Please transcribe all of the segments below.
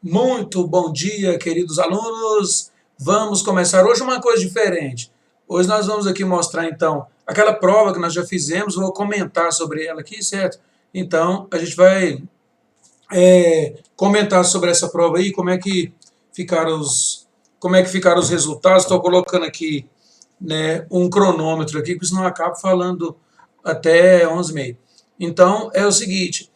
Muito bom dia, queridos alunos. Vamos começar hoje uma coisa diferente. Hoje nós vamos aqui mostrar, então, aquela prova que nós já fizemos. Vou comentar sobre ela aqui, certo? Então, a gente vai comentar sobre essa prova aí, como é que ficaram os resultados. Estou colocando aqui, né, um cronômetro aqui, porque senão eu acabo falando até 11h30. Então, é o seguinte,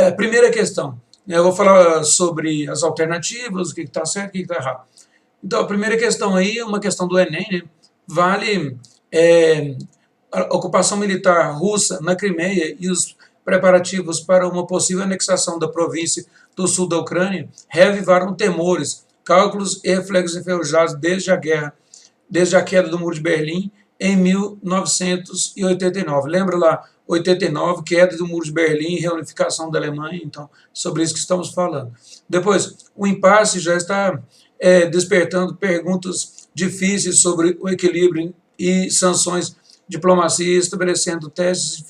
a primeira questão, né, eu vou falar sobre as alternativas, o que está certo, o que está errado. Então, a primeira questão aí é uma questão do Enem, né? Vale a ocupação militar russa na Crimeia e os preparativos para uma possível anexação da província do sul da Ucrânia reavivaram temores, cálculos e reflexos enferrujados desde a queda do Muro de Berlim em 1989. Lembra lá, 89, queda do Muro de Berlim, reunificação da Alemanha, então, sobre isso que estamos falando. Depois, o impasse já está despertando perguntas difíceis sobre o equilíbrio e sanções, diplomacia, estabelecendo testes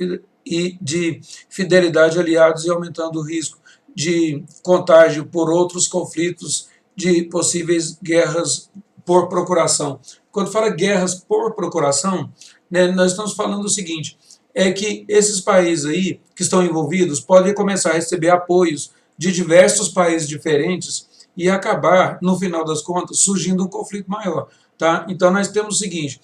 de fidelidade aliados e aumentando o risco de contágio por outros conflitos de possíveis guerras por procuração. Quando fala guerras por procuração, né, nós estamos falando o seguinte, é que esses países aí que estão envolvidos podem começar a receber apoios de diversos países diferentes e acabar, no final das contas, surgindo um conflito maior. Tá? Então, nós temos o seguinte,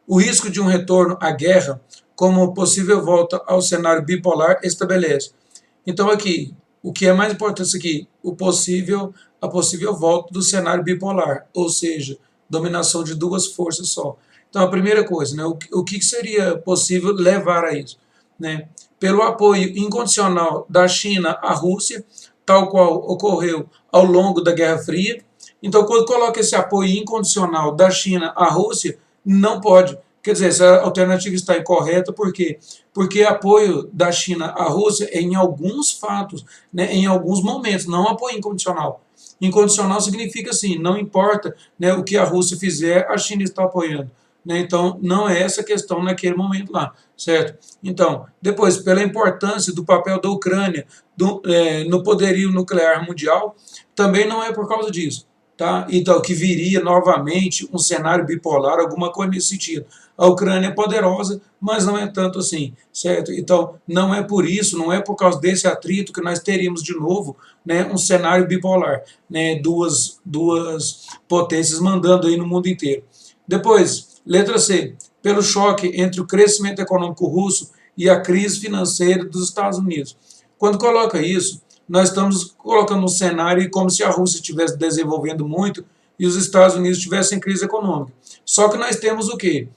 o risco de um retorno à guerra como possível volta ao cenário bipolar estabelece. Então, aqui, o que é mais importante aqui, a possível volta do cenário bipolar, ou seja, dominação de duas forças só. Então, a primeira coisa, né, o que seria possível levar a isso? Né? Pelo apoio incondicional da China à Rússia, tal qual ocorreu ao longo da Guerra Fria. Então, quando coloca esse apoio incondicional da China à Rússia, não pode. Quer dizer, essa alternativa está incorreta, por quê? Porque apoio da China à Rússia é em alguns fatos, né, em alguns momentos, não apoio incondicional. Incondicional significa assim, não importa, né, o que a Rússia fizer, a China está apoiando. Né, então, não é essa questão naquele momento lá, certo? Então, depois, pela importância do papel da Ucrânia no poderio nuclear mundial, também não é por causa disso. Tá? Então, que viria novamente um cenário bipolar, alguma coisa nesse sentido. A Ucrânia é poderosa, mas não é tanto assim, certo? Então, não é por isso, não é por causa desse atrito que nós teríamos de novo, né, um cenário bipolar, né, duas potências mandando aí no mundo inteiro. Depois, letra C, pelo choque entre o crescimento econômico russo e a crise financeira dos Estados Unidos. Quando coloca isso, nós estamos colocando um cenário como se a Rússia estivesse desenvolvendo muito e os Estados Unidos estivessem em crise econômica. Só que nós temos o quê?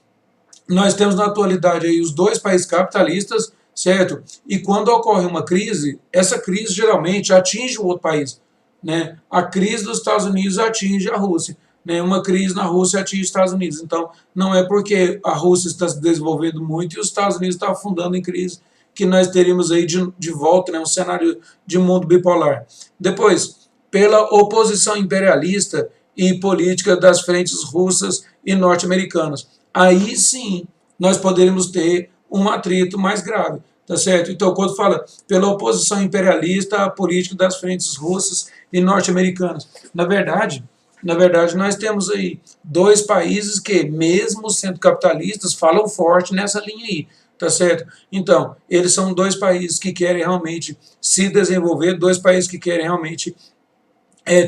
Nós temos na atualidade aí os dois países capitalistas, certo? E quando ocorre uma crise, essa crise geralmente atinge o outro país. Né? A crise dos Estados Unidos atinge a Rússia. Né? Uma crise na Rússia atinge os Estados Unidos. Então, não é porque a Rússia está se desenvolvendo muito e os Estados Unidos estão afundando em crise que nós teríamos aí de volta, né, um cenário de mundo bipolar. Depois, pela oposição imperialista e política das frentes russas e norte-americanas. Aí sim, nós poderíamos ter um atrito mais grave, tá certo? Então, quando fala pela oposição imperialista à política das frentes russas e norte-americanas, na verdade, nós temos aí dois países que, mesmo sendo capitalistas, falam forte nessa linha aí, tá certo? Então, eles são dois países que querem realmente se desenvolver, dois países que querem realmente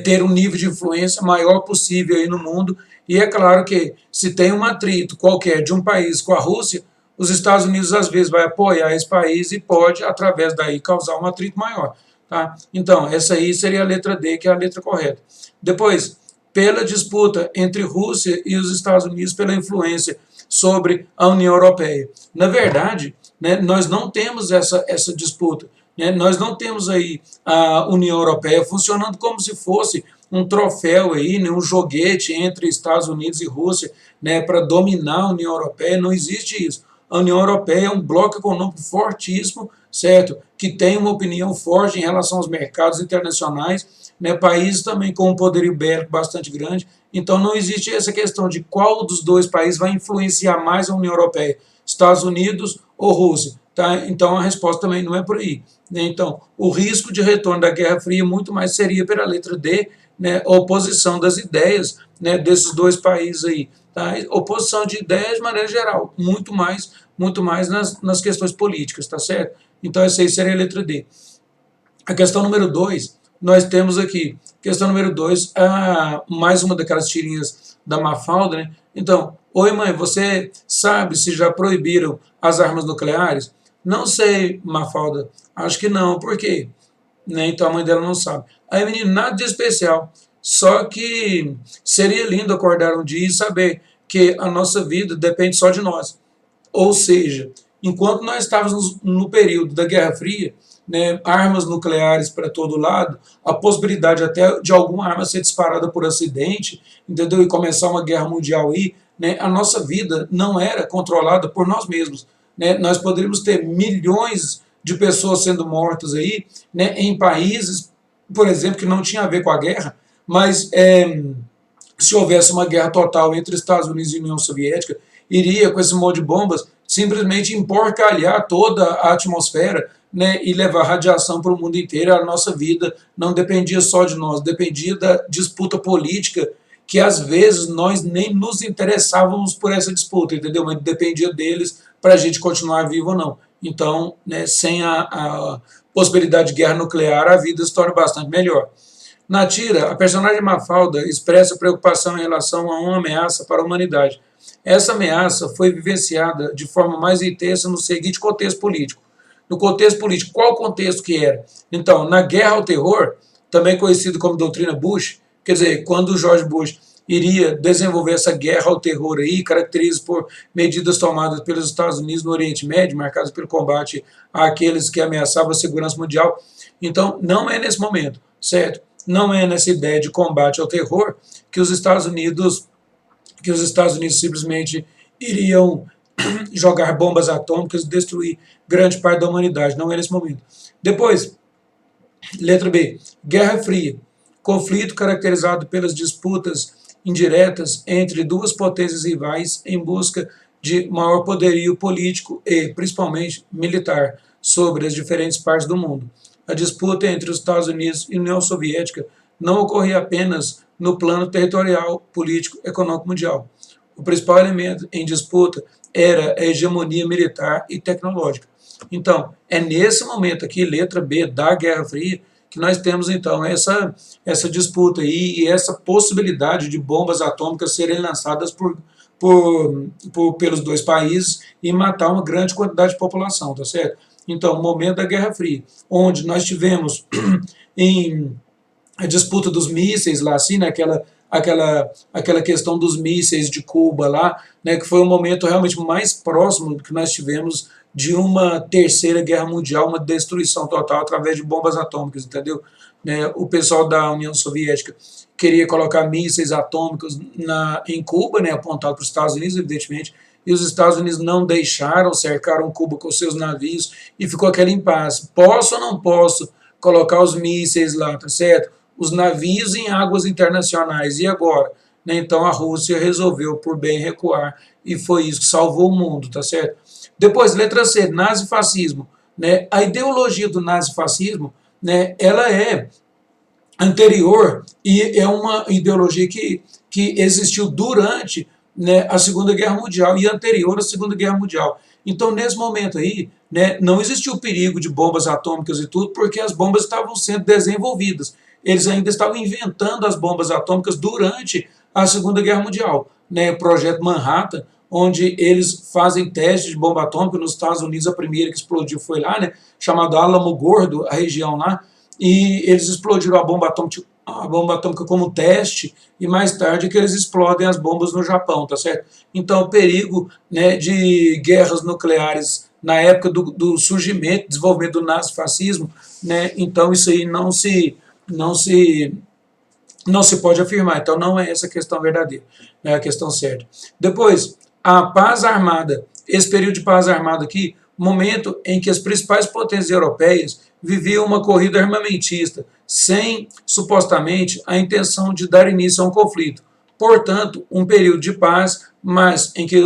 ter um nível de influência maior possível aí no mundo, e é claro que se tem um atrito qualquer de um país com a Rússia, os Estados Unidos às vezes vai apoiar esse país e pode, através daí, causar um atrito maior. Tá? Então, essa aí seria a letra D, que é a letra correta. Depois, pela disputa entre Rússia e os Estados Unidos pela influência sobre a União Europeia. Na verdade, né, nós não temos essa disputa. Né, nós não temos aí a União Europeia funcionando como se fosse um troféu aí, né, um joguete entre Estados Unidos e Rússia, né, para dominar a União Europeia. Não existe isso. A União Europeia é um bloco econômico fortíssimo, certo? Que tem uma opinião forte em relação aos mercados internacionais, né, países também com um poderio bélico bastante grande. Então, não existe essa questão de qual dos dois países vai influenciar mais a União Europeia. Estados Unidos ou Rússia? Tá? Então a resposta também não é por aí. Né? Então, o risco de retorno da Guerra Fria muito mais seria pela letra D, né, oposição das ideias, né, desses dois países aí. Tá? Oposição de ideias de maneira geral, muito mais nas questões políticas, tá certo? Então essa aí seria a letra D. A questão número 2, nós temos aqui, questão número 2, mais uma daquelas tirinhas da Mafalda, né? Então, oi mãe, você sabe se já proibiram as armas nucleares? Não sei, Mafalda, acho que não, por quê? Né? Então a mãe dela não sabe. Aí, menino, nada de especial, só que seria lindo acordar um dia e saber que a nossa vida depende só de nós. Ou seja, enquanto nós estávamos no período da Guerra Fria, né, armas nucleares para todo lado, a possibilidade até de alguma arma ser disparada por acidente, entendeu? E começar uma guerra mundial aí, né, a nossa vida não era controlada por nós mesmos. Né? Nós poderíamos ter milhões de pessoas sendo mortas aí, né, em países, por exemplo, que não tinha a ver com a guerra, mas se houvesse uma guerra total entre Estados Unidos e União Soviética, iria, com esse monte de bombas, simplesmente emporcalhar toda a atmosfera, né, e levar radiação para o mundo inteiro. A nossa vida não dependia só de nós, dependia da disputa política, que às vezes nós nem nos interessávamos por essa disputa, entendeu? Mas dependia deles para a gente continuar vivo ou não. Então, né, sem a possibilidade de guerra nuclear, a vida se torna bastante melhor. Na tira, a personagem Mafalda expressa preocupação em relação a uma ameaça para a humanidade. Essa ameaça foi vivenciada de forma mais intensa no seguinte contexto político. No contexto político, qual contexto que era? Então, na guerra ao terror, também conhecido como doutrina Bush, quer dizer, quando o George Bush iria desenvolver essa guerra ao terror aí, caracterizada por medidas tomadas pelos Estados Unidos no Oriente Médio, marcadas pelo combate àqueles que ameaçavam a segurança mundial. Então, não é nesse momento, certo? Não é nessa ideia de combate ao terror que os Estados Unidos simplesmente iriam jogar bombas atômicas e destruir grande parte da humanidade. Não é nesse momento. Depois, letra B, Guerra Fria, conflito caracterizado pelas disputas indiretas entre duas potências rivais em busca de maior poderio político e, principalmente, militar sobre as diferentes partes do mundo. A disputa entre os Estados Unidos e a União Soviética não ocorria apenas no plano territorial, político, econômico mundial. O principal elemento em disputa era a hegemonia militar e tecnológica. Então, é nesse momento aqui, letra B da Guerra Fria, que nós temos então essa disputa aí e essa possibilidade de bombas atômicas serem lançadas pelos dois países e matar uma grande quantidade de população, tá certo? Então, o momento da Guerra Fria, onde nós tivemos em a disputa dos mísseis lá, assim, né, aquela questão dos mísseis de Cuba lá, né, que foi o momento realmente mais próximo que nós tivemos de uma terceira guerra mundial, uma destruição total através de bombas atômicas, entendeu? Né, o pessoal da União Soviética queria colocar mísseis atômicos em Cuba, né, apontado para os Estados Unidos, evidentemente, e os Estados Unidos não deixaram, cercaram Cuba com seus navios e ficou aquele impasse. Posso ou não posso colocar os mísseis lá, tá certo? Os navios em águas internacionais, e agora? Né, então a Rússia resolveu por bem recuar e foi isso que salvou o mundo, tá certo? Depois, letra C, nazifascismo. Né, a ideologia do nazifascismo, né, ela é anterior e é uma ideologia que existiu durante, né, a Segunda Guerra Mundial e anterior à Segunda Guerra Mundial. Então, nesse momento aí, né, não existiu o perigo de bombas atômicas e tudo, porque as bombas estavam sendo desenvolvidas. Eles ainda estavam inventando as bombas atômicas durante a Segunda Guerra Mundial. Né, o projeto Manhattan, onde eles fazem testes de bomba atômica nos Estados Unidos, a primeira que explodiu foi lá, né, chamada Álamo Gordo, a região lá, e eles explodiram a bomba atômica como teste, e mais tarde que eles explodem as bombas no Japão, tá certo? Então, o perigo, né, de guerras nucleares na época do surgimento, desenvolvimento do nazifascismo, né, então isso aí não se pode afirmar. Então, não é essa a questão verdadeira, é a questão certa. Depois, a paz armada. Esse período de paz armada aqui, momento em que as principais potências europeias viviam uma corrida armamentista, sem, supostamente, a intenção de dar início a um conflito. Portanto, um período de paz, mas em que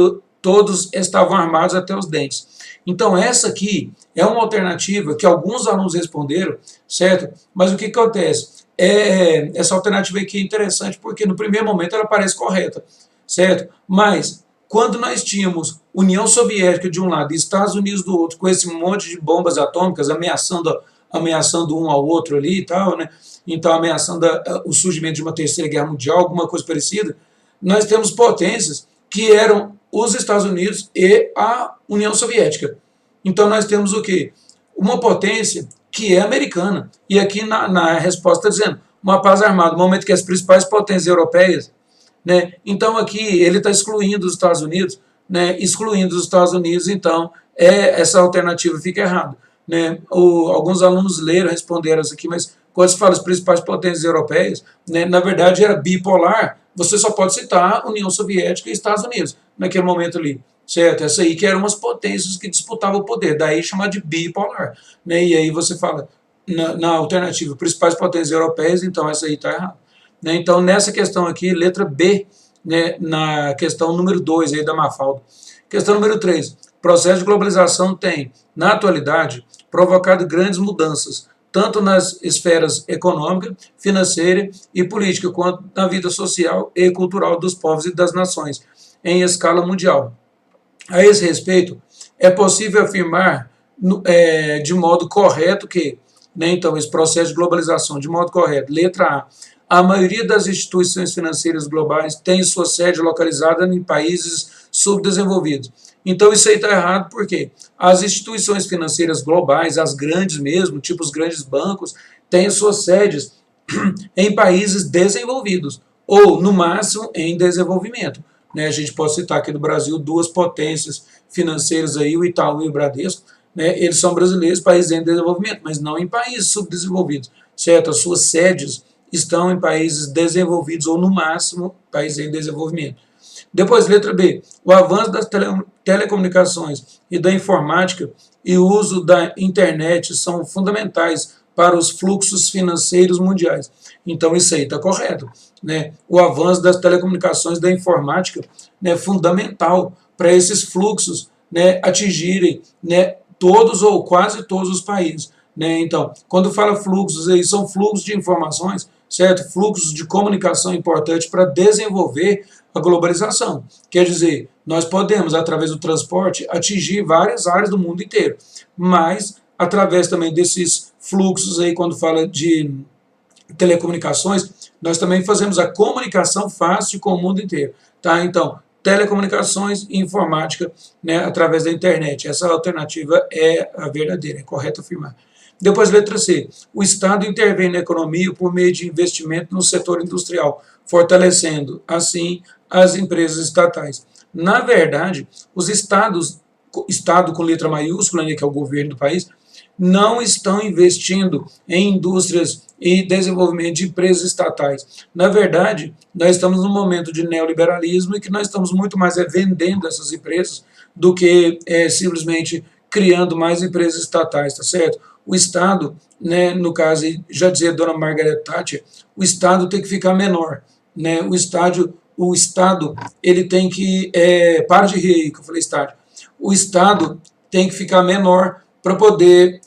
todos estavam armados até os dentes. Então essa aqui é uma alternativa que alguns alunos responderam, certo? Mas o que acontece? Essa alternativa aqui é interessante porque no primeiro momento ela parece correta, certo? Mas quando nós tínhamos União Soviética de um lado e Estados Unidos do outro, com esse monte de bombas atômicas ameaçando um ao outro ali e tal, né? Então ameaçando o surgimento de uma terceira guerra mundial, alguma coisa parecida, nós temos potências que eram os Estados Unidos e a União Soviética. Então nós temos o quê? Uma potência que é americana. E aqui na resposta está dizendo uma paz armada, no momento que as principais potências europeias, né? Então aqui ele está excluindo os Estados Unidos, né? Excluindo os Estados Unidos, então essa alternativa fica errada, né? Alguns alunos leram, responderam isso aqui, mas quando se fala as principais potências europeias, né, na verdade era bipolar, você só pode citar União Soviética e Estados Unidos, naquele momento ali, certo? Essa aí que eram umas potências que disputavam o poder, daí chamar de bipolar, né? E aí você fala, na alternativa, principais potências europeias, então essa aí está errada. Né? Então nessa questão aqui, letra B, né, na questão número 2 aí da Mafalda. Questão número 3, o processo de globalização tem, na atualidade, provocado grandes mudanças, tanto nas esferas econômica, financeira e política, quanto na vida social e cultural dos povos e das nações, em escala mundial. A esse respeito, é possível afirmar de modo correto que, né, então, esse processo de globalização, de modo correto, letra A maioria das instituições financeiras globais tem sua sede localizada em países subdesenvolvidos. Então isso aí está errado porque as instituições financeiras globais, as grandes mesmo, tipo os grandes bancos, têm suas sedes em países desenvolvidos, ou no máximo em desenvolvimento. Né, a gente pode citar aqui no Brasil duas potências financeiras, aí, o Itaú e o Bradesco, né, eles são brasileiros, países em desenvolvimento, mas não em países subdesenvolvidos, certo? As suas sedes estão em países desenvolvidos, ou no máximo, países em desenvolvimento. Depois, letra B, o avanço das telecomunicações e da informática e o uso da internet são fundamentais para os fluxos financeiros mundiais. Então, isso aí está correto. Né? O avanço das telecomunicações e da informática é, né, fundamental para esses fluxos, né, atingirem, né, todos ou quase todos os países. Né? Então, quando fala fluxos, aí são fluxos de informações, certo? Fluxos de comunicação importantes para desenvolver a globalização. Quer dizer, nós podemos, através do transporte, atingir várias áreas do mundo inteiro, mas através também desses fluxos aí, quando fala de telecomunicações, nós também fazemos a comunicação fácil com o mundo inteiro. Tá? Então, telecomunicações e informática, né, através da internet. Essa alternativa é a verdadeira, é correto afirmar. Depois, letra C. O Estado intervém na economia por meio de investimento no setor industrial, fortalecendo, assim, as empresas estatais. Na verdade, os estados, Estado com letra maiúscula, né, que é o governo do país, não estão investindo em indústrias e desenvolvimento de empresas estatais. Na verdade, nós estamos num momento de neoliberalismo e que nós estamos muito mais vendendo essas empresas do que simplesmente criando mais empresas estatais, tá certo? O Estado, né, no caso, já dizia a dona Margaret Thatcher, o Estado tem que ficar menor. Né? O Estado ele tem que... para de rir aí que eu falei estádio. O Estado tem que ficar menor para poder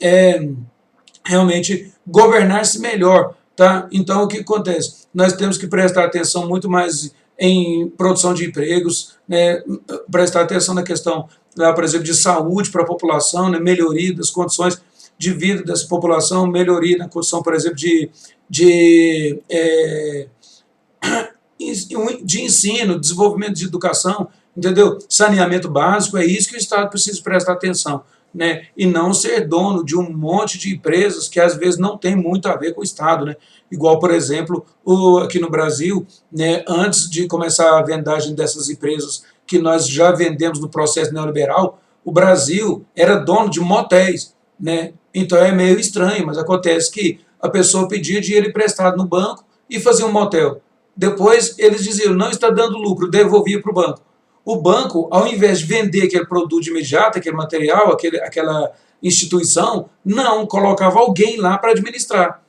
realmente governar-se melhor. Tá? Então, o que acontece? Nós temos que prestar atenção muito mais em produção de empregos, né? Prestar atenção na questão, por exemplo, de saúde para a população, né? Melhoria das condições de vida dessa população, melhoria na condição, por exemplo, de ensino, desenvolvimento de educação, entendeu? Saneamento básico, é isso que o Estado precisa prestar atenção. Né, e não ser dono de um monte de empresas que às vezes não tem muito a ver com o Estado. Né? Igual, por exemplo, aqui no Brasil, né, antes de começar a vendagem dessas empresas que nós já vendemos no processo neoliberal, o Brasil era dono de motéis. Né? Então é meio estranho, mas acontece que a pessoa pedia dinheiro emprestado no banco e fazia um motel. Depois eles diziam, não está dando lucro, devolvia para o banco. O banco, ao invés de vender aquele produto de imediato, aquele material, aquela instituição, não, colocava alguém lá para administrar.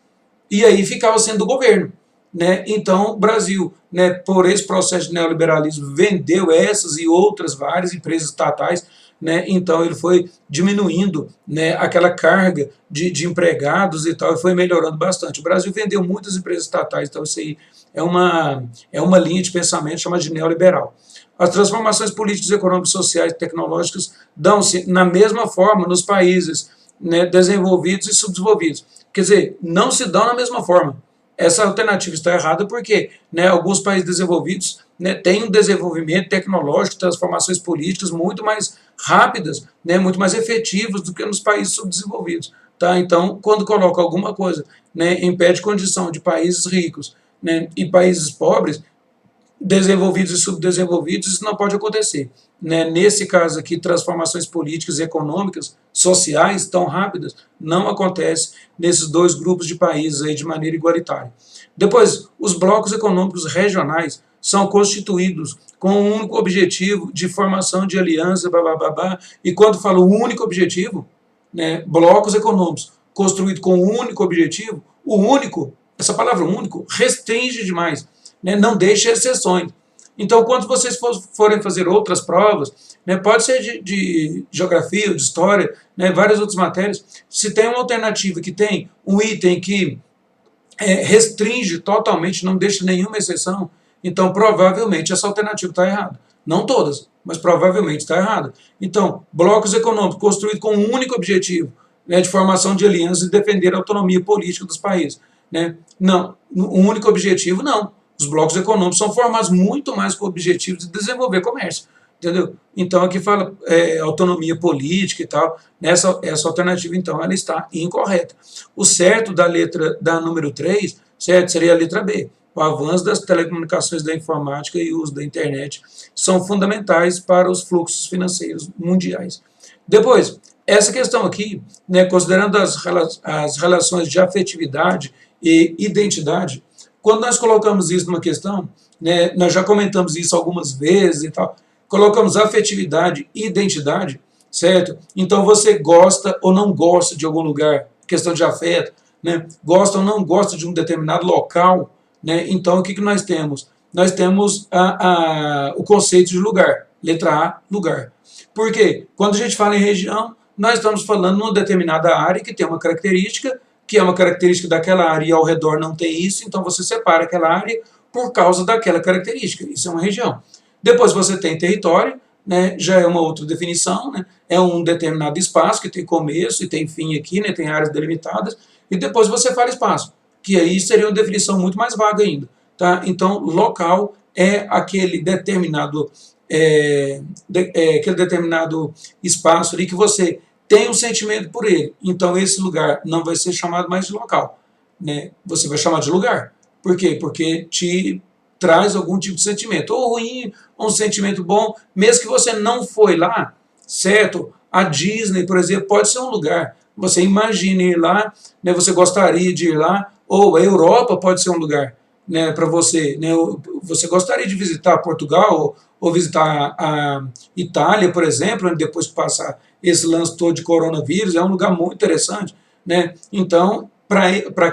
E aí ficava sendo do governo. né? Então o Brasil, né, por esse processo de neoliberalismo, vendeu essas e outras várias empresas estatais, né? Então ele foi diminuindo, né, aquela carga de empregados e tal, e foi melhorando bastante. O Brasil vendeu muitas empresas estatais, então isso aí é uma linha de pensamento chamada de neoliberal. As transformações políticas, econômicas, sociais e tecnológicas dão-se na mesma forma nos países, né, desenvolvidos e subdesenvolvidos. Quer dizer, não se dão na mesma forma. Essa alternativa está errada porque, né, alguns países desenvolvidos, né, têm um desenvolvimento tecnológico, transformações políticas muito mais rápidas, né, muito mais efetivas do que nos países subdesenvolvidos. Tá? Então, quando coloca alguma coisa, né, impede condição de países ricos, né, e países pobres, desenvolvidos e subdesenvolvidos, isso não pode acontecer. Né? Nesse caso aqui, transformações políticas e econômicas, sociais, tão rápidas, não acontece nesses dois grupos de países aí de maneira igualitária. Depois, os blocos econômicos regionais são constituídos com um único objetivo de formação de aliança, babá, e quando falo único objetivo, né, blocos econômicos construídos com um único objetivo, o único, essa palavra único, restringe demais, né, não deixa exceções. Então, quando vocês forem fazer outras provas, né, pode ser de geografia, de história, né, várias outras matérias, se tem uma alternativa que tem um item que restringe totalmente, não deixa nenhuma exceção, então provavelmente essa alternativa está errada. Não todas, mas provavelmente está errada. Então, blocos econômicos construídos com um único objetivo, né, de formação de alianças e defender a autonomia política dos países. Né? Não, um único objetivo, não. Os blocos econômicos são formados muito mais com o objetivo de desenvolver comércio. Entendeu? Então, aqui fala autonomia política e tal. Essa alternativa, então, ela está incorreta. O certo da letra da número 3, certo, seria a letra B. O avanço das telecomunicações, da informática e o uso da internet são fundamentais para os fluxos financeiros mundiais. Depois, essa questão aqui, né, considerando as relações de afetividade e identidade, quando nós colocamos isso numa questão, né, nós já comentamos isso algumas vezes e tal, colocamos afetividade e identidade, certo? Então você gosta ou não gosta de algum lugar, questão de afeto, né? Gosta ou não gosta de um determinado local, né? Então o que nós temos? Nós temos o conceito de lugar, letra A, lugar. Por quê? Quando a gente fala em região, nós estamos falando numa determinada área que tem uma característica, que é uma característica daquela área e ao redor não tem isso, então você separa aquela área por causa daquela característica. Isso é uma região. Depois você tem território, né, já é uma outra definição, né, é um determinado espaço que tem começo e tem fim aqui, né, tem áreas delimitadas, e depois você fala espaço, que aí seria uma definição muito mais vaga ainda. Tá? Então, local é aquele determinado, aquele determinado espaço ali que você tem um sentimento por ele. Então, esse lugar não vai ser chamado mais de local, né? Você vai chamar de lugar. Por quê? Porque te traz algum tipo de sentimento, ou ruim, ou um sentimento bom, mesmo que você não foi lá, certo? A Disney, por exemplo, pode ser um lugar. Você imagina ir lá, né, você gostaria de ir lá, ou a Europa pode ser um lugar, né, para você. Né, você gostaria de visitar Portugal, ou visitar a Itália, por exemplo, depois que passar esse lance todo de coronavírus, é um lugar muito interessante. Né? Então, para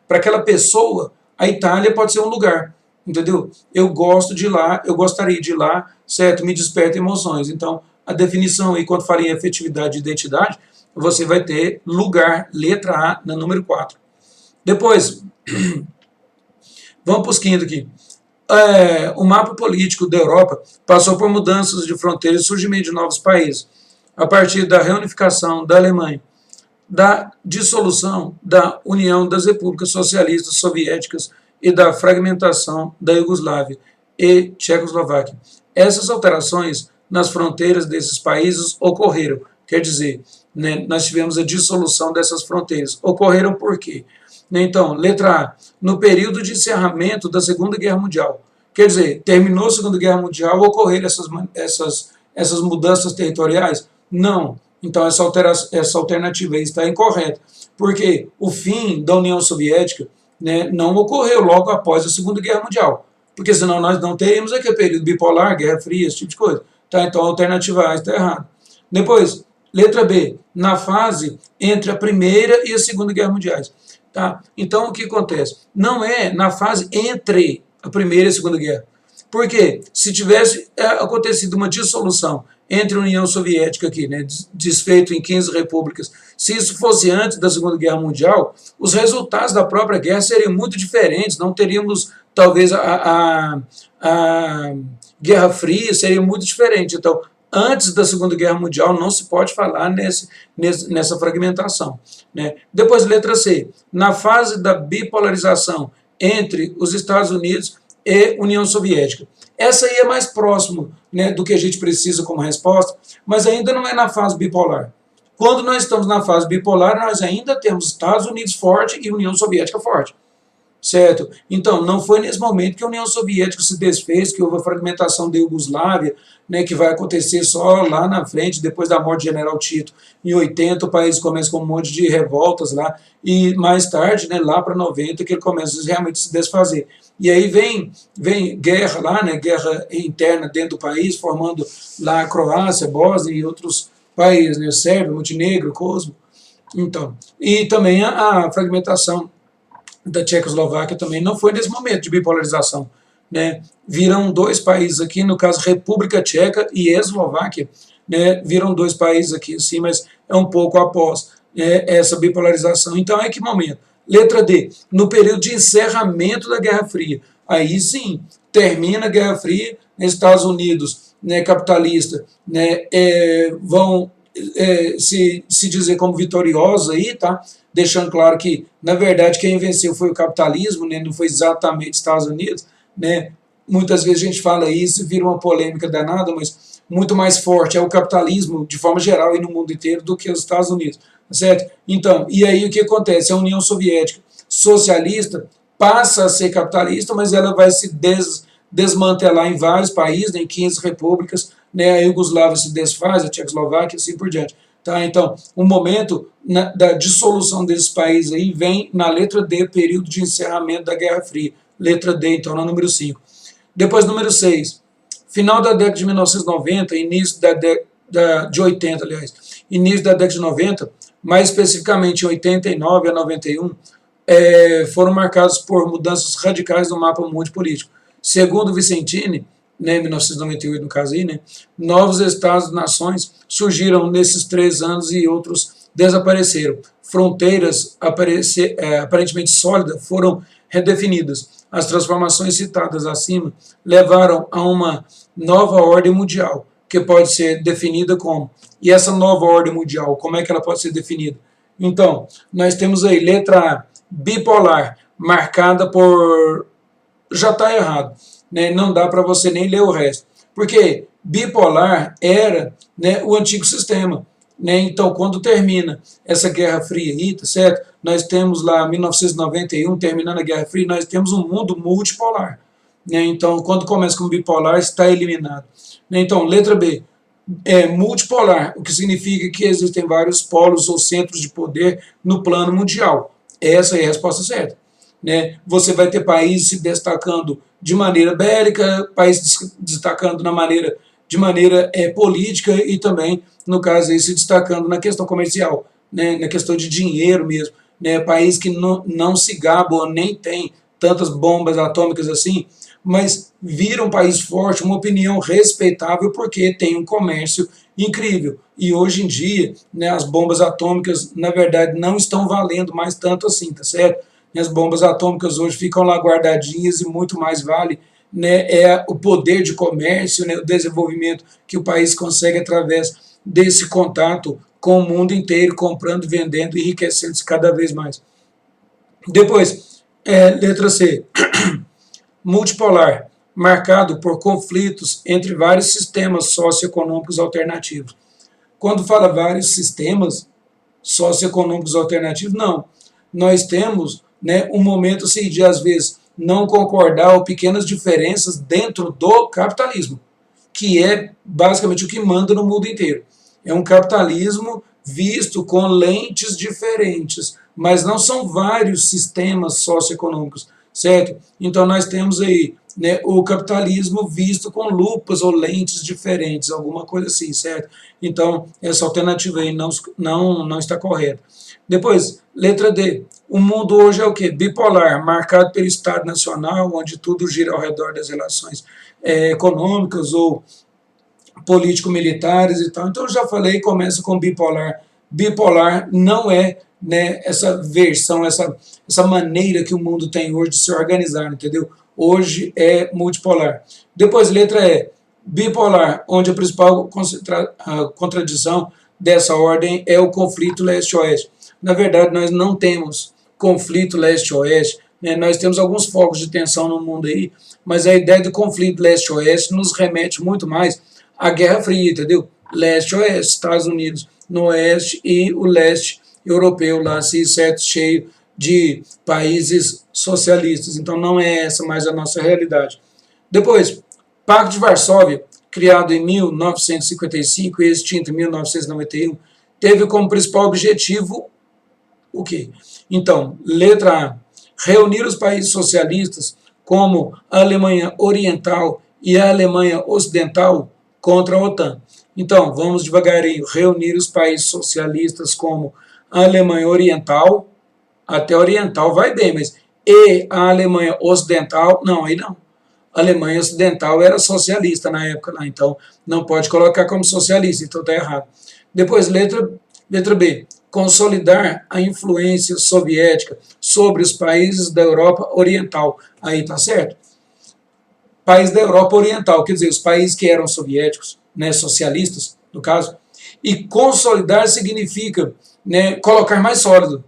aquela pessoa, a Itália pode ser um lugar. Entendeu? Eu gosto de ir lá, eu gostaria de ir lá, certo? Me desperta emoções. Então, a definição aí, quando fala em afetividade e identidade, você vai ter lugar, letra A, na número 4. Depois, vamos para os quintos aqui. O mapa político da Europa passou por mudanças de fronteiras e surgimento de novos países, a partir da reunificação da Alemanha, da dissolução da União das Repúblicas Socialistas Soviéticas e da fragmentação da Iugoslávia e Tchecoslováquia. Essas alterações nas fronteiras desses países ocorreram, quer dizer, né, nós tivemos a dissolução dessas fronteiras. Ocorreram por quê? Então, letra A, no período de encerramento da Segunda Guerra Mundial. Quer dizer, terminou a Segunda Guerra Mundial, ocorreram essas mudanças territoriais? Não. Então, essa alternativa aí está incorreta. Porque o fim da União Soviética, né, não ocorreu logo após a Segunda Guerra Mundial. Porque senão nós não teríamos aquele período bipolar, Guerra Fria, esse tipo de coisa. Tá? Então, a alternativa A está errada. Depois, letra B, na fase entre a Primeira e a Segunda Guerra Mundiais. Tá? Então, o que acontece? Não é na fase entre a Primeira e a Segunda Guerra. Por quê? Se tivesse acontecido uma dissolução entre a União Soviética aqui, né, desfeito em 15 repúblicas, se isso fosse antes da Segunda Guerra Mundial, os resultados da própria guerra seriam muito diferentes, não teríamos, talvez, a Guerra Fria seria muito diferente. Então, antes da Segunda Guerra Mundial, não se pode falar nessa fragmentação. Né? Depois, letra C. Na fase da bipolarização entre os Estados Unidos e União Soviética. Essa aí é mais próximo, né, do que a gente precisa como resposta, mas ainda não é na fase bipolar. Quando nós estamos na fase bipolar, nós ainda temos Estados Unidos forte e União Soviética forte. Certo? Então, não foi nesse momento que a União Soviética se desfez, que houve a fragmentação da Iugoslávia, né, que vai acontecer só lá na frente, depois da morte do general Tito. Em 80, o país começa com um monte de revoltas lá, e mais tarde, né, lá para 90, que ele começa realmente a se desfazer. E aí vem guerra lá, né, guerra interna dentro do país, formando lá a Croácia, Bósnia e outros países, né, Sérvia, Montenegro, Kosovo. Então, e também a fragmentação da Tchecoslováquia também não foi nesse momento de bipolarização. Né? Viram dois países aqui, no caso República Tcheca e Eslováquia, né? Viram dois países aqui, sim, mas é um pouco após essa bipolarização. Então, é que momento? Letra D, no período de encerramento da Guerra Fria. Aí sim, termina a Guerra Fria, Estados Unidos, né, capitalista, né, vão se dizer como vitoriosos aí, tá? Deixando claro que, na verdade, quem venceu foi o capitalismo, né? Não foi exatamente Estados Unidos, né? Muitas vezes a gente fala isso e vira uma polêmica danada, mas muito mais forte é o capitalismo, de forma geral, e no mundo inteiro, do que os Estados Unidos, certo? Então, e aí o que acontece? A União Soviética socialista passa a ser capitalista, mas ela vai se desmantelar em vários países, né, em 15 repúblicas, né, a Iugoslávia se desfaz, a Tchecoslováquia, assim por diante. Tá? Então, o momento da dissolução desses países aí vem na letra D, período de encerramento da Guerra Fria. Letra D, então, na número 5. Depois, número 6. Final da década de 1990, início de 80, aliás, início da década de 90, mais especificamente em 89 a 91, foram marcados por mudanças radicais no mapa multipolítico. Segundo Vicentini, né, 1998 no caso aí, né, novos estados-nações surgiram nesses 3 anos e outros desapareceram. Fronteiras aparentemente sólidas foram redefinidas. As transformações citadas acima levaram a uma nova ordem mundial, que pode ser definida como. E essa nova ordem mundial, como é que ela pode ser definida? Então, nós temos aí letra A, bipolar, marcada por... Já está errado. Né, não dá para você nem ler o resto. Porque bipolar era, né, o antigo sistema. Né, então, quando termina essa Guerra Fria aí, tá certo? Nós temos lá 1991, terminando a Guerra Fria, nós temos um mundo multipolar. Né, então, quando começa com bipolar, está eliminado. Né, então, letra B, multipolar, o que significa que existem vários polos ou centros de poder no plano mundial. Essa é a resposta certa. Né? Você vai ter países se destacando de maneira bélica, países destacando de maneira política e também, no caso, aí, se destacando na questão comercial, né? Na questão de dinheiro mesmo. Né? País que não se gaba ou nem tem tantas bombas atômicas assim, mas vira um país forte, uma opinião respeitável porque tem um comércio incrível. E hoje em dia, né, as bombas atômicas, na verdade, não estão valendo mais tanto assim, tá certo? As bombas atômicas hoje ficam lá guardadinhas e muito mais vale, né, o poder de comércio, né, o desenvolvimento que o país consegue através desse contato com o mundo inteiro, comprando, vendendo, enriquecendo-se cada vez mais. Depois, letra C, multipolar, marcado por conflitos entre vários sistemas socioeconômicos alternativos. Quando fala vários sistemas socioeconômicos alternativos, não. Nós temos, né, um momento assim, de, às vezes, não concordar ou pequenas diferenças dentro do capitalismo, que é basicamente o que manda no mundo inteiro. É um capitalismo visto com lentes diferentes, mas não são vários sistemas socioeconômicos, certo? Então nós temos aí né, o capitalismo visto com lupas ou lentes diferentes, alguma coisa assim, certo? Então, essa alternativa aí não está correta. Depois, letra D. O mundo hoje é o quê? Bipolar, marcado pelo Estado Nacional, onde tudo gira ao redor das relações econômicas ou político-militares e tal. Então, eu já falei, começa com bipolar. Bipolar não é, né, essa versão, essa maneira que o mundo tem hoje de se organizar, entendeu? Hoje é multipolar. Depois, letra E, bipolar, onde a principal contradição dessa ordem é o conflito leste-oeste. Na verdade, nós não temos conflito leste-oeste, né? Nós temos alguns focos de tensão no mundo aí, mas a ideia de conflito leste-oeste nos remete muito mais à Guerra Fria, entendeu? Leste-oeste, Estados Unidos no oeste e o leste europeu lá, assim, certo, cheio de países socialistas. Então não é essa mais a nossa realidade. Depois, Pacto de Varsóvia, criado em 1955 e extinto em 1991, teve como principal objetivo o quê? Então, letra A, reunir os países socialistas como a Alemanha Oriental e a Alemanha Ocidental contra a OTAN. Então, vamos devagarinho, reunir os países socialistas como a Alemanha Oriental, até Oriental vai bem, mas e a Alemanha Ocidental, não, aí não. A Alemanha Ocidental era socialista na época lá, então não pode colocar como socialista, então está errado. Depois, letra B, consolidar a influência soviética sobre os países da Europa Oriental. Aí está certo. Países da Europa Oriental, quer dizer, os países que eram soviéticos, né, socialistas, no caso, e consolidar significa, né, colocar mais sólido,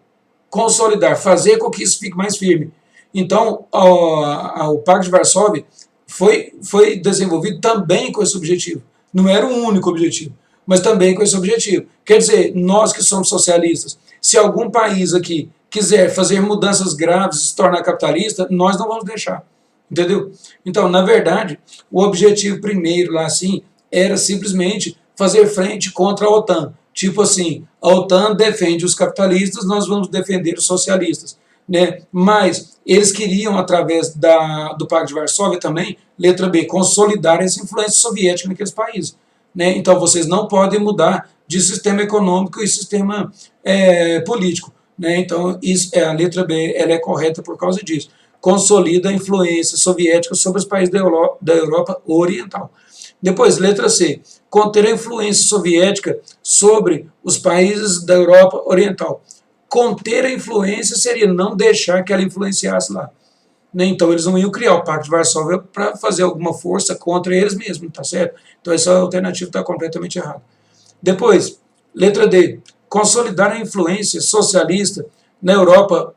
consolidar, fazer com que isso fique mais firme. Então, o Pacto de Varsóvia foi desenvolvido também com esse objetivo. Não era um único objetivo, mas também com esse objetivo. Quer dizer, nós que somos socialistas, se algum país aqui quiser fazer mudanças graves e se tornar capitalista, nós não vamos deixar. Entendeu? Então, na verdade, o objetivo primeiro lá assim era simplesmente fazer frente contra a OTAN. Tipo assim, a OTAN defende os capitalistas, nós vamos defender os socialistas. Né? Mas eles queriam, através do Pacto de Varsóvia também, letra B, consolidar essa influência soviética naqueles países. Né? Então, vocês não podem mudar de sistema econômico e sistema político. Né? Então, a letra B ela é correta por causa disso. Consolida a influência soviética sobre os países da Europa Oriental. Depois, letra C, conter a influência soviética sobre os países da Europa Oriental. Conter a influência seria não deixar que ela influenciasse lá. Né? Então, eles não iam criar o Pacto de Varsóvia para fazer alguma força contra eles mesmos, tá certo? Então, essa alternativa está completamente errada. Depois, letra D, consolidar a influência socialista na Europa.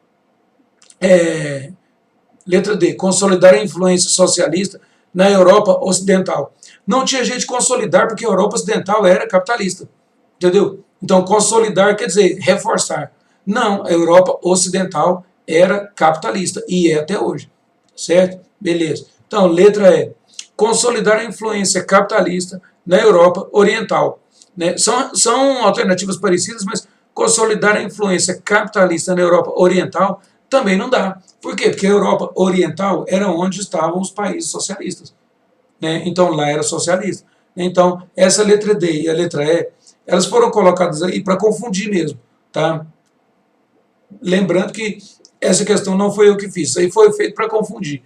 Letra D, consolidar a influência socialista na Europa Ocidental. Não tinha jeito de consolidar, porque a Europa Ocidental era capitalista. Entendeu? Então, consolidar quer dizer reforçar. Não, a Europa Ocidental era capitalista, e é até hoje. Certo? Beleza. Então, letra E, consolidar a influência capitalista na Europa Oriental. Né? São alternativas parecidas, mas consolidar a influência capitalista na Europa Oriental também não dá. Por quê? Porque a Europa Oriental era onde estavam os países socialistas. Né? Então, lá era socialista. Então, essa letra D e a letra E, elas foram colocadas aí para confundir mesmo. Tá? Lembrando que essa questão não foi eu que fiz, isso aí foi feito para confundir.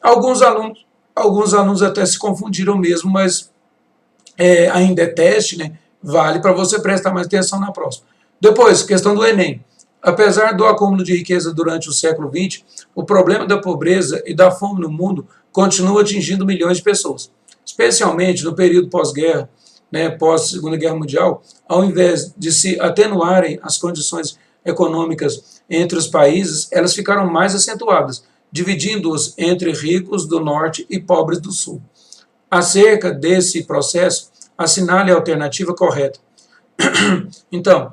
Alguns alunos até se confundiram mesmo, mas ainda é teste, né? Vale para você prestar mais atenção na próxima. Depois, questão do Enem. Apesar do acúmulo de riqueza durante o século XX, o problema da pobreza e da fome no mundo continua atingindo milhões de pessoas. Especialmente no período pós-guerra, né, pós-Segunda Guerra Mundial, ao invés de se atenuarem as condições econômicas entre os países, elas ficaram mais acentuadas, dividindo-os entre ricos do norte e pobres do sul. Acerca desse processo, assinale a alternativa correta. Então,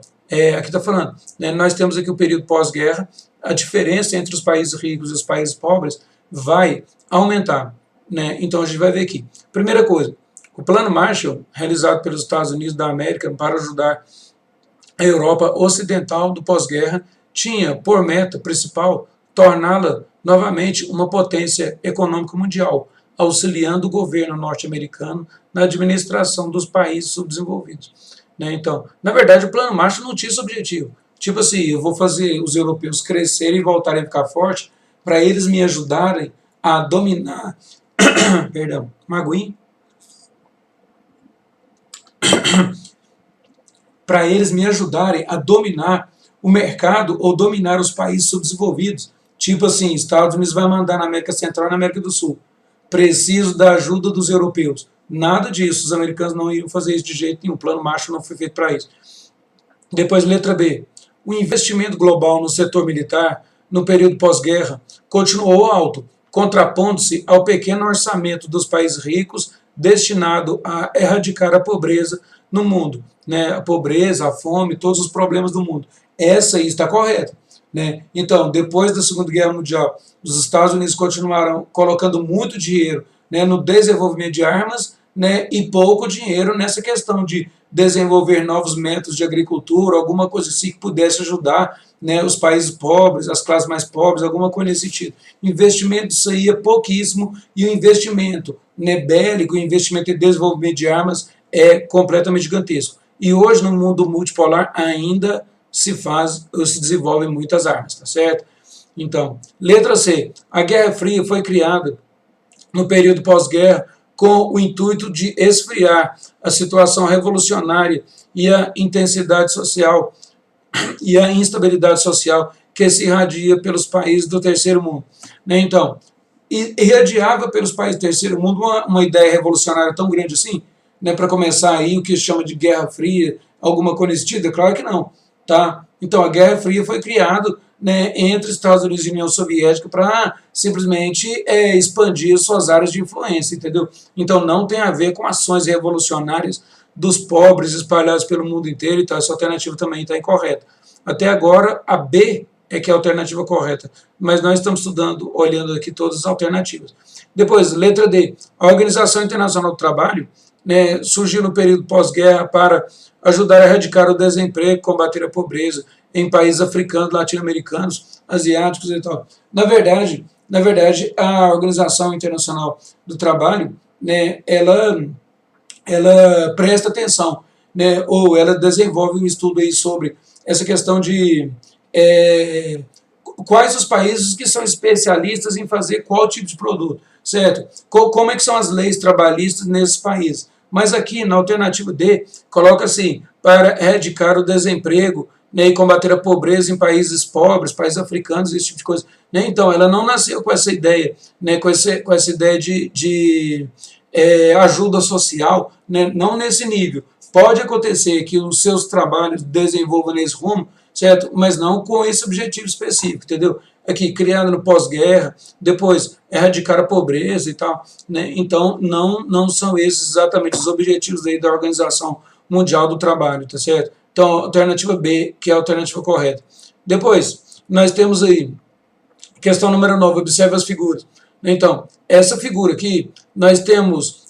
aqui está falando, né, nós temos aqui o período pós-guerra, a diferença entre os países ricos e os países pobres vai aumentar. Né? Então, a gente vai ver aqui. Primeira coisa, o Plano Marshall, realizado pelos Estados Unidos da América para ajudar a Europa Ocidental do pós-guerra, tinha por meta principal torná-la novamente, uma potência econômica mundial, auxiliando o governo norte-americano na administração dos países subdesenvolvidos. Né? Então, na verdade, o Plano Marshall não tinha esse objetivo. Tipo assim, eu vou fazer os europeus crescerem e voltarem a ficar fortes para eles me ajudarem a dominar, perdão, Maguinho, para eles me ajudarem a dominar o mercado ou dominar os países subdesenvolvidos. Tipo assim, Estados Unidos vai mandar na América Central e na América do Sul. Preciso da ajuda dos europeus. Nada disso, os americanos não iriam fazer isso de jeito nenhum. O Plano Marshall não foi feito para isso. Depois, letra B. O investimento global no setor militar, no período pós-guerra, continuou alto, contrapondo-se ao pequeno orçamento dos países ricos destinado a erradicar a pobreza no mundo. Né? A pobreza, a fome, todos os problemas do mundo. Essa aí está correta. Né? Então, depois da Segunda Guerra Mundial, os Estados Unidos continuaram colocando muito dinheiro, né, no desenvolvimento de armas, né, e pouco dinheiro nessa questão de desenvolver novos métodos de agricultura, alguma coisa assim que pudesse ajudar, né, os países pobres, as classes mais pobres, alguma coisa nesse sentido. Investimento disso aí é pouquíssimo, e o investimento, né, bélico, o investimento em desenvolvimento de armas é completamente gigantesco. E hoje, no mundo multipolar, ainda se desenvolvem muitas armas, tá certo? Então, letra C. A Guerra Fria foi criada no período pós-guerra com o intuito de esfriar a situação revolucionária e a intensidade social e a instabilidade social que se irradia pelos países do terceiro mundo. Né? Então, irradiava pelos países do terceiro mundo uma ideia revolucionária tão grande assim, né, para começar aí o que se chama de Guerra Fria, alguma coisa nesse sentido? Claro que não. Tá? Então, a Guerra Fria foi criada, né, entre Estados Unidos e União Soviética para simplesmente expandir suas áreas de influência, entendeu? Então, não tem a ver com ações revolucionárias dos pobres espalhados pelo mundo inteiro, então essa alternativa também está incorreta. Até agora, a B é que é a alternativa correta, mas nós estamos estudando, olhando aqui todas as alternativas. Depois, letra D. A Organização Internacional do Trabalho, né, surgiu no período pós-guerra para ajudar a erradicar o desemprego, combater a pobreza em países africanos, latino-americanos, asiáticos e tal. Na verdade, a Organização Internacional do Trabalho, né, ela presta atenção, né, ou ela desenvolve um estudo aí sobre essa questão de quais os países que são especialistas em fazer qual tipo de produto, certo? Como é que são as leis trabalhistas nesses países? Mas aqui, na alternativa D, coloca assim, para erradicar o desemprego, né, e combater a pobreza em países pobres, países africanos, esse tipo de coisa. Né? Então, ela não nasceu com essa ideia, né, com essa ideia de ajuda social, né, não nesse nível. Pode acontecer que os seus trabalhos desenvolvam nesse rumo, certo? Mas não com esse objetivo específico, entendeu? Aqui, criado no pós-guerra, depois erradicar a pobreza e tal, né? Então, não são esses exatamente os objetivos aí da Organização Mundial do Trabalho, tá certo? Então, alternativa B, que é a alternativa correta. Depois, nós temos aí, questão número 9, observe as figuras. Então, essa figura aqui, nós temos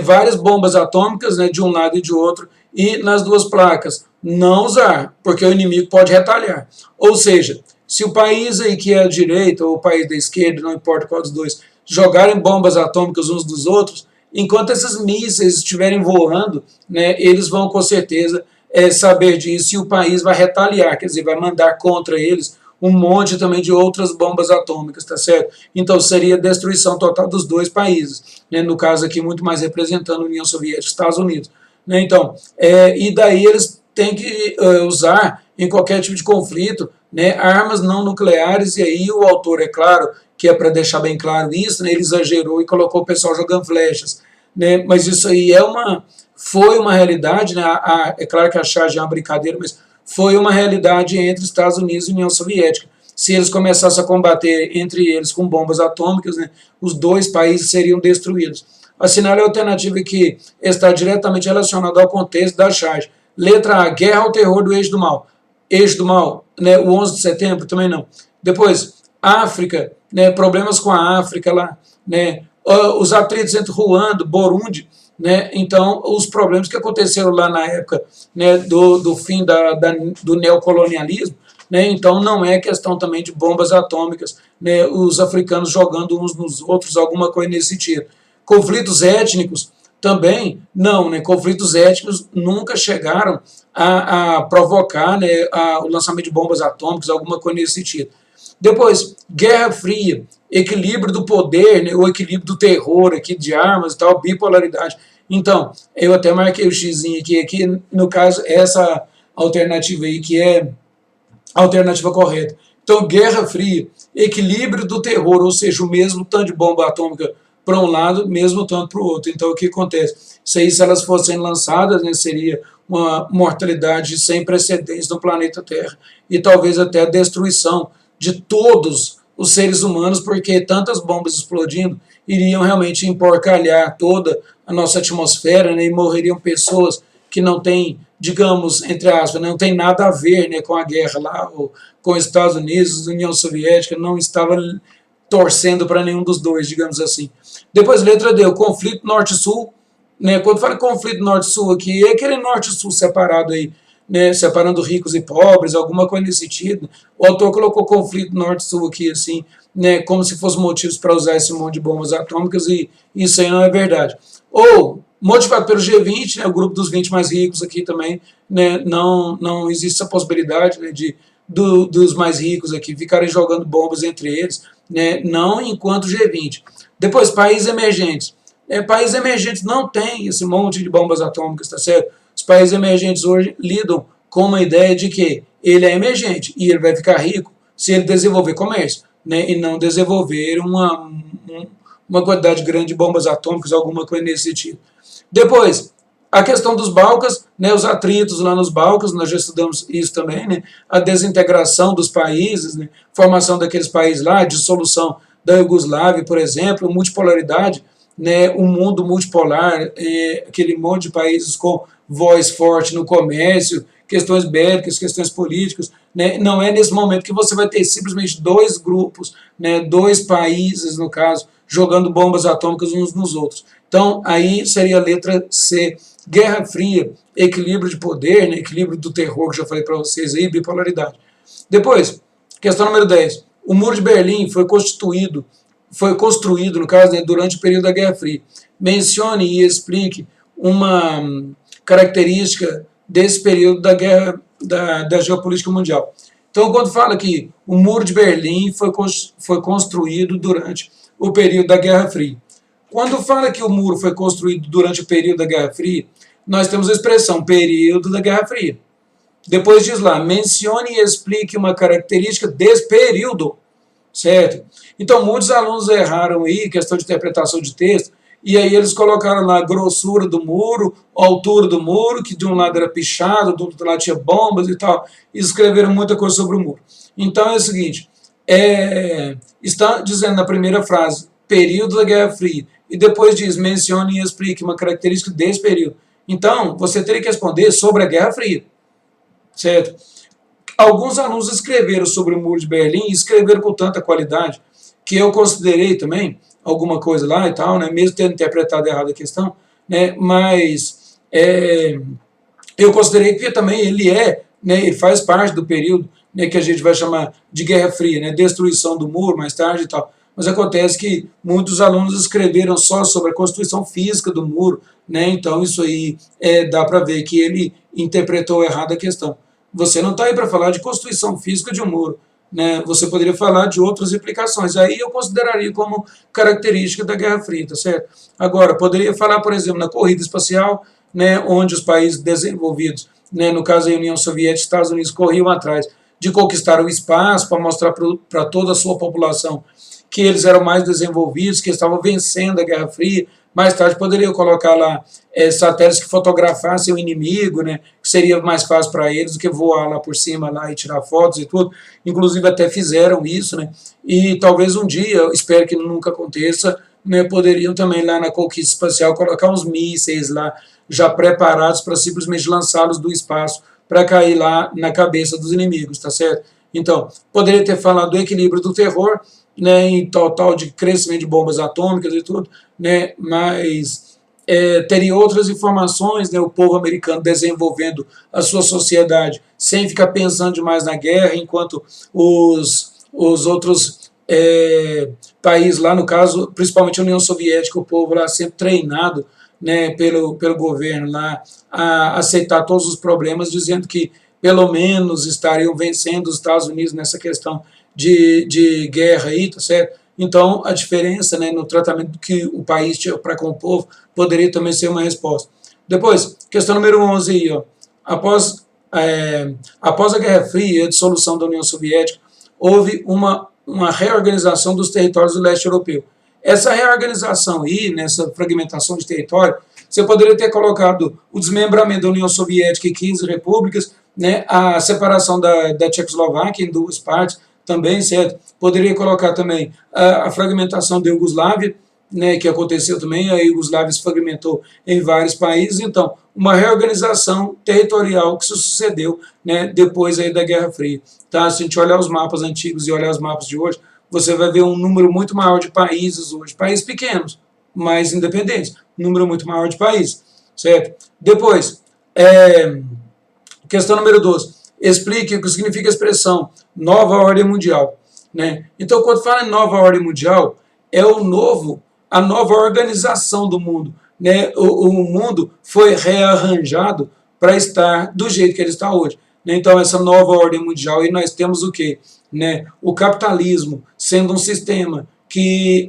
várias bombas atômicas, né, de um lado e de outro, e nas duas placas, não usar, porque o inimigo pode retalhar. Ou seja, se o país aí que é a direita ou o país da esquerda, não importa qual dos dois, jogarem bombas atômicas uns dos outros, enquanto esses mísseis estiverem voando, né, eles vão com certeza saber disso e o país vai retaliar, quer dizer, vai mandar contra eles um monte também de outras bombas atômicas, tá certo? Então seria a destruição total dos dois países, né, no caso aqui muito mais representando a União Soviética e Estados Unidos. Né, então, e daí eles têm que usar em qualquer tipo de conflito, né, armas não nucleares, e aí o autor, é claro, que é para deixar bem claro isso, né, ele exagerou e colocou o pessoal jogando flechas, né, mas isso aí foi uma realidade, né, é claro que a charge é uma brincadeira, mas foi uma realidade entre Estados Unidos e União Soviética. Se eles começassem a combater entre eles com bombas atômicas, né, os dois países seriam destruídos. Assinale a alternativa que está diretamente relacionada ao contexto da charge. Letra A, guerra ao terror do eixo do mal. Eixo do mal, né, o 11 de setembro, também não. Depois, África, né, problemas com a África lá, né, os atritos entre Ruanda, Burundi né? Então, os problemas que aconteceram lá na época, né, do fim do neocolonialismo, né? Então, não é questão também de bombas atômicas, né, os africanos jogando uns nos outros, alguma coisa nesse sentido. Conflitos étnicos também não, né? Conflitos étnicos nunca chegaram a provocar, né, o lançamento de bombas atômicas, alguma coisa nesse sentido. Depois, Guerra Fria, equilíbrio do poder, né, o equilíbrio do terror aqui de armas e tal, bipolaridade. Então, eu até marquei o xizinho aqui no caso, essa alternativa aí que é a alternativa correta. Então, Guerra Fria, equilíbrio do terror, ou seja, o mesmo tanto de bomba atômica para um lado, mesmo tanto para o outro. Então, o que acontece? Isso aí, se elas fossem lançadas, né, seria uma mortalidade sem precedentes no planeta Terra e talvez até a destruição de todos os seres humanos, porque tantas bombas explodindo iriam realmente emporcalhar toda a nossa atmosfera, né, e morreriam pessoas que não têm, digamos, entre aspas, não tem nada a ver, né, com a guerra lá, ou com os Estados Unidos, a União Soviética, não estava torcendo para nenhum dos dois, digamos assim. Depois, letra D, o conflito Norte-Sul, né, quando fala conflito Norte-Sul aqui, é aquele Norte-Sul separado aí, né, separando ricos e pobres, alguma coisa nesse sentido. O autor colocou conflito Norte-Sul aqui, assim, né, como se fosse motivos para usar esse monte de bombas atômicas, e isso aí não é verdade. Ou, motivado pelo G20, né, o grupo dos 20 mais ricos aqui também, né, não existe essa possibilidade, né, dos mais ricos aqui ficarem jogando bombas entre eles, né, não enquanto G20. Depois, países emergentes. Países emergentes não têm esse monte de bombas atômicas, tá certo? Os países emergentes hoje lidam com uma ideia de que ele é emergente e ele vai ficar rico se ele desenvolver comércio, né, e não desenvolver uma quantidade grande de bombas atômicas, alguma coisa nesse sentido. Depois, a questão dos Balcãs, né, os atritos lá nos Balcãs, nós já estudamos isso também, né, a desintegração dos países, né, formação daqueles países lá, dissolução da Iugoslávia, por exemplo, multipolaridade, né, um mundo multipolar, aquele monte de países com voz forte no comércio, questões bélicas, questões políticas, né, não é nesse momento que você vai ter simplesmente dois grupos, né, dois países, no caso, jogando bombas atômicas uns nos outros. Então, aí seria a letra C, Guerra Fria, equilíbrio de poder, né, equilíbrio do terror, que já falei para vocês aí, bipolaridade. Depois, questão número 10. O Muro de Berlim foi construído, no caso, né, durante o período da Guerra Fria. Mencione e explique uma característica desse período da guerra, da geopolítica mundial. Então, quando fala que o Muro de Berlim foi construído durante o período da Guerra Fria. Quando fala que o muro foi construído durante o período da Guerra Fria, nós temos a expressão período da Guerra Fria. Depois diz lá, mencione e explique uma característica desse período, certo? Então, muitos alunos erraram aí, questão de interpretação de texto, e aí eles colocaram lá a grossura do muro, a altura do muro, que de um lado era pichado, do outro lado tinha bombas e tal, e escreveram muita coisa sobre o muro. Então é o seguinte, está dizendo na primeira frase, período da Guerra Fria, e depois diz, mencione e explique uma característica desse período. Então, você teria que responder sobre a Guerra Fria, certo? Alguns alunos escreveram sobre o Muro de Berlim e escreveram com tanta qualidade que eu considerei também alguma coisa lá e tal, né, mesmo tendo interpretado errado a questão, né, mas eu considerei que também né, ele faz parte do período, né, que a gente vai chamar de Guerra Fria, né, destruição do muro mais tarde e tal. Mas acontece que muitos alunos escreveram só sobre a constituição física do muro, né, então isso aí dá para ver que ele interpretou errado a questão. Você não está aí para falar de constituição física de um muro, né? Você poderia falar de outras implicações. Aí eu consideraria como característica da Guerra Fria, tá certo? Agora, poderia falar, por exemplo, na corrida espacial, né, onde os países desenvolvidos, né, no caso a União Soviética e Estados Unidos, corriam atrás de conquistar o espaço para mostrar para toda a sua população que eles eram mais desenvolvidos, que estavam vencendo a Guerra Fria. Mais tarde poderiam colocar lá satélites que fotografassem o inimigo, né, que seria mais fácil para eles do que voar lá por cima lá e tirar fotos e tudo. Inclusive até fizeram isso, né, e talvez um dia, espero que nunca aconteça, né, poderiam também lá na conquista espacial colocar uns mísseis lá já preparados para simplesmente lançá-los do espaço para cair lá na cabeça dos inimigos, tá certo? Então, poderia ter falado do equilíbrio do terror, né, em total de crescimento de bombas atômicas e tudo, né, mas teria outras informações, né, o povo americano desenvolvendo a sua sociedade sem ficar pensando demais na guerra, enquanto os outros países lá, no caso, principalmente a União Soviética, o povo lá sempre treinado, né, pelo governo lá a aceitar todos os problemas, dizendo que pelo menos estariam vencendo os Estados Unidos nessa questão de guerra aí, tá certo? Então, a diferença, né, no tratamento que o país tinha para com o povo poderia também ser uma resposta. Depois, questão número 11 aí, ó. Após a Guerra Fria e a dissolução da União Soviética, houve uma reorganização dos territórios do leste europeu. Essa reorganização aí, nessa fragmentação de território, você poderia ter colocado o desmembramento da União Soviética em 15 repúblicas, né, a separação da Tchecoslováquia em duas partes, também, certo? Poderia colocar também a fragmentação da Iugoslávia, né, que aconteceu também, a Iugoslávia se fragmentou em vários países, então, uma reorganização territorial que se sucedeu, né, depois aí da Guerra Fria. Tá? Se a gente olhar os mapas antigos e olhar os mapas de hoje, você vai ver um número muito maior de países hoje, países pequenos, mas independentes, um número muito maior de países, certo? Depois, questão número 12. Explique o que significa a expressão nova ordem mundial. Né? Então, quando fala em nova ordem mundial, é a nova organização do mundo. Né? O mundo foi rearranjado para estar do jeito que ele está hoje. Né? Então, essa nova ordem mundial, e nós temos o quê? Né? O capitalismo sendo um sistema que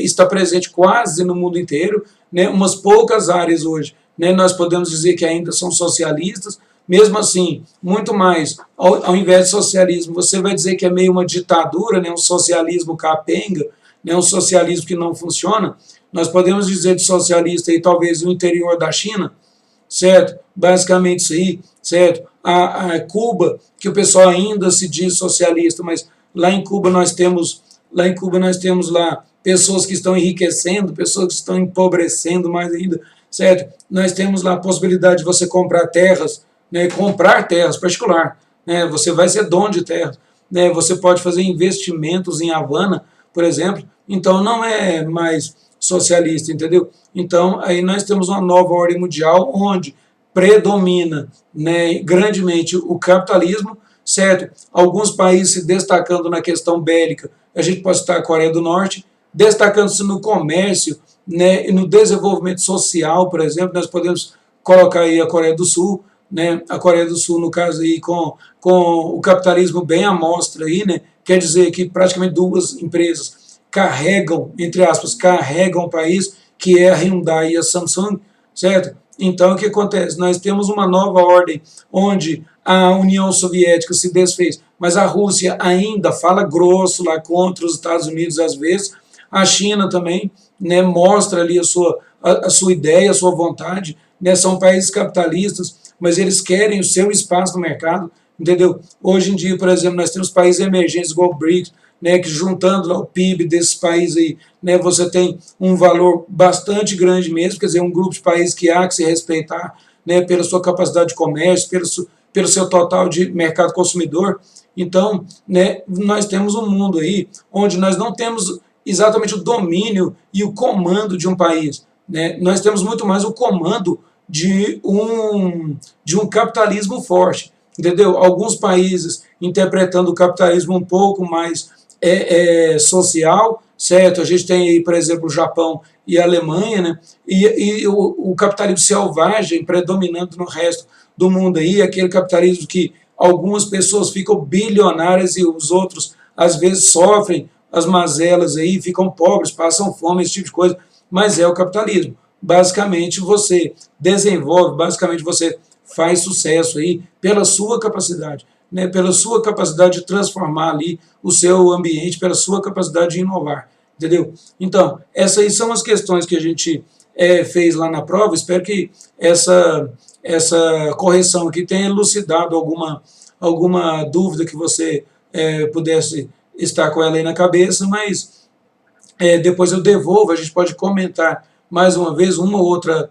está presente quase no mundo inteiro, né? Umas poucas áreas hoje, né? Nós podemos dizer que ainda são socialistas. Mesmo assim, muito mais, ao invés de socialismo, você vai dizer que é meio uma ditadura, né, um socialismo capenga, né, um socialismo que não funciona. Nós podemos dizer de socialista aí, talvez o interior da China, certo? Basicamente isso aí, certo? A Cuba, que o pessoal ainda se diz socialista, mas lá em Cuba nós temos lá pessoas que estão enriquecendo, pessoas que estão empobrecendo mais ainda, certo? Nós temos lá a possibilidade de você comprar terras, né, comprar terras particular, né, você vai ser dono de terras, né, você pode fazer investimentos em Havana, por exemplo, então não é mais socialista, entendeu? Então aí nós temos uma nova ordem mundial onde predomina, né, grandemente o capitalismo, certo? Alguns países se destacando na questão bélica, a gente pode citar a Coreia do Norte, destacando-se no comércio, né, e no desenvolvimento social, por exemplo, nós podemos colocar aí a Coreia do Sul, né, a Coreia do Sul, no caso, aí, com o capitalismo bem à mostra, aí, né, quer dizer que praticamente duas empresas carregam, entre aspas, carregam o país, que é a Hyundai e a Samsung, certo? Então, o que acontece? Nós temos uma nova ordem, onde a União Soviética se desfez, mas a Rússia ainda fala grosso lá contra os Estados Unidos, às vezes, a China também, né, mostra ali a sua ideia, a sua vontade, né, são países capitalistas, mas eles querem o seu espaço no mercado, entendeu? Hoje em dia, por exemplo, nós temos países emergentes igual o BRICS, né, que juntando lá o PIB desses países aí, né, você tem um valor bastante grande mesmo, quer dizer, um grupo de países que há que se respeitar, né, pela sua capacidade de comércio, pelo seu total de mercado consumidor. Então, né, nós temos um mundo aí onde nós não temos exatamente o domínio e o comando de um país, né? Nós temos muito mais o comando de um capitalismo forte, entendeu? Alguns países interpretando o capitalismo um pouco mais social, certo? A gente tem aí, por exemplo, o Japão e a Alemanha, né? E o capitalismo selvagem predominando no resto do mundo aí, aquele capitalismo que algumas pessoas ficam bilionárias e os outros, às vezes, sofrem as mazelas aí, ficam pobres, passam fome, esse tipo de coisa, mas é o capitalismo. Basicamente você desenvolve, basicamente você faz sucesso aí pela sua capacidade, né, pela sua capacidade de transformar ali o seu ambiente, pela sua capacidade de inovar, entendeu? Então, essas aí são as questões que a gente fez lá na prova. Espero que essa correção aqui tenha elucidado alguma dúvida que você pudesse estar com ela aí na cabeça, mas depois eu devolvo, a gente pode comentar mais uma vez uma outra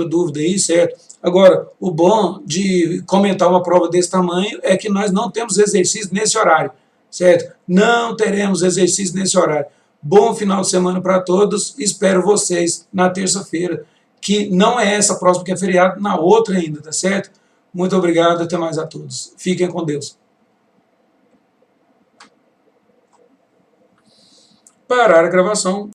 dúvida aí, certo? Agora, o bom de comentar uma prova desse tamanho é que nós não temos exercício nesse horário, certo? Não teremos exercício nesse horário. Bom final de semana para todos, espero vocês na terça-feira. que não é essa próxima que é feriado, na outra ainda, tá certo? Muito obrigado, até mais a todos. Fiquem com Deus. Parar a gravação.